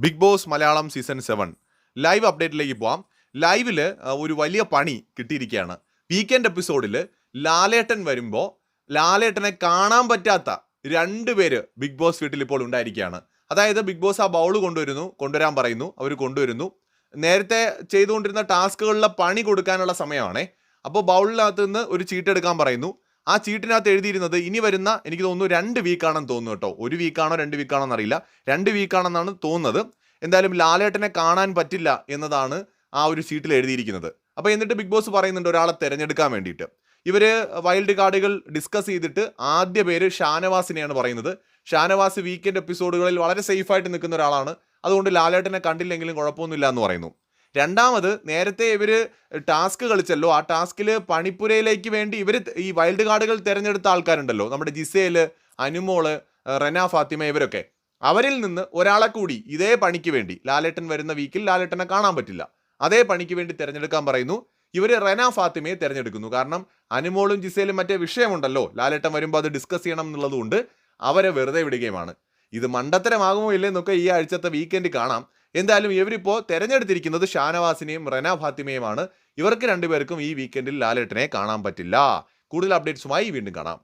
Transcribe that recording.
Big Boss Malayalam season 7 live അപ്ഡേറ്റിലേക്ക് പോവാം. ലൈവിൽ ഒരു വലിയ പണി കിട്ടിയിരിക്കുകയാണ്. വീക്കെൻഡ് എപ്പിസോഡിൽ ലാലേട്ടൻ വരുമ്പോൾ ലാലേട്ടനെ കാണാൻ പറ്റാത്ത 2 പേര് ബിഗ് ബോസ് വീട്ടിൽ ഇപ്പോൾ ഉണ്ടായിരിക്കുകയാണ്. അതായത് ബിഗ് ബോസ് ആ ബൗൾ കൊണ്ടുവരാൻ പറയുന്നു, അവർ കൊണ്ടുവരുന്നു. നേരത്തെ ചെയ്തുകൊണ്ടിരുന്ന ടാസ്കുകളിലെ പണി കൊടുക്കാനുള്ള സമയമാണേ. അപ്പോൾ ബൗളിനകത്ത് നിന്ന് ഒരു ചീട്ട് എടുക്കാൻ പറയുന്നു. ആ ചീട്ടിനകത്ത് എഴുതിയിരുന്നത് ഇനി വരുന്ന, എനിക്ക് തോന്നുന്നു 2 വീക്കാണെന്ന് തോന്നുന്നു കേട്ടോ. 1 വീക്കാണോ 2 വീക്കാണോ എന്നറിയില്ല, 2 വീക്കാണെന്നാണ് തോന്നുന്നത്. എന്തായാലും ലാലേട്ടനെ കാണാൻ പറ്റില്ല എന്നതാണ് ആ ഒരു ഷീറ്റിൽ എഴുതിയിരിക്കുന്നത്. അപ്പോൾ എന്നിട്ട് ബിഗ് ബോസ് പറയുന്നുണ്ട് ഒരാളെ തിരഞ്ഞെടുക്കാൻ വേണ്ടിയിട്ട്. ഇവർ വൈൽഡ് കാർഡുകൾ ഡിസ്കസ് ചെയ്തിട്ട് ആദ്യ പേര് ഷാനവാസിനെയാണ് പറയുന്നത്. ഷാനവാസ് വീക്കെൻഡ് എപ്പിസോഡുകളിൽ വളരെ സേഫായിട്ട് നിൽക്കുന്ന ഒരാളാണ്, അതുകൊണ്ട് ലാലേട്ടനെ കണ്ടില്ലെങ്കിലും കുഴപ്പമൊന്നുമില്ല എന്ന് പറയുന്നു. രണ്ടാമത്, നേരത്തെ ഇവർ ടാസ്ക് കളിച്ചല്ലോ, ആ ടാസ്കിൽ പണിപ്പുരയിലേക്ക് വേണ്ടി ഇവർ ഈ വൈൽഡ് കാർഡുകൾ തിരഞ്ഞെടുത്ത ആൾക്കാരുണ്ടല്ലോ, നമ്മുടെ ജിസേൽ, അനുമോള്, റെന ഫാത്തിമ, ഇവരൊക്കെ. അവരിൽ നിന്ന് ഒരാളെ കൂടി ഇതേ പണിക്ക് വേണ്ടി, ലാലേട്ടൻ വരുന്ന വീക്കിൽ ലാലേട്ടനെ കാണാൻ പറ്റില്ല, അതേ പണിക്ക് വേണ്ടി തിരഞ്ഞെടുക്കാൻ പറയുന്നു. ഇവർ റെന ഫാത്തിമയെ തിരഞ്ഞെടുക്കുന്നു. കാരണം അനുമോളും ജിസേലും മറ്റേ വിഷയമുണ്ടല്ലോ, ലാലേട്ടൻ വരുമ്പോൾ അത് ഡിസ്കസ് ചെയ്യണം എന്നുള്ളതുകൊണ്ട് അവരെ വെറുതെ വിടുകയുമാണ്. ഇത് മണ്ടത്തരമാകുമോ ഇല്ലെന്നൊക്കെ ഈ ആഴ്ചത്തെ വീക്കെൻഡ് കാണാം. എന്തായാലും ഇവരിപ്പോൾ തിരഞ്ഞെടുത്തിരിക്കുന്നത് ഷാനവാസിനെയും റെന ഫാത്തിമയുമാണ്. ഇവർക്ക് 2 പേർക്കും ഈ വീക്കെൻഡിൽ ലാലേട്ടനെ കാണാൻ പറ്റില്ല. കൂടുതൽ അപ്ഡേറ്റ്സുമായി വീണ്ടും കാണാം.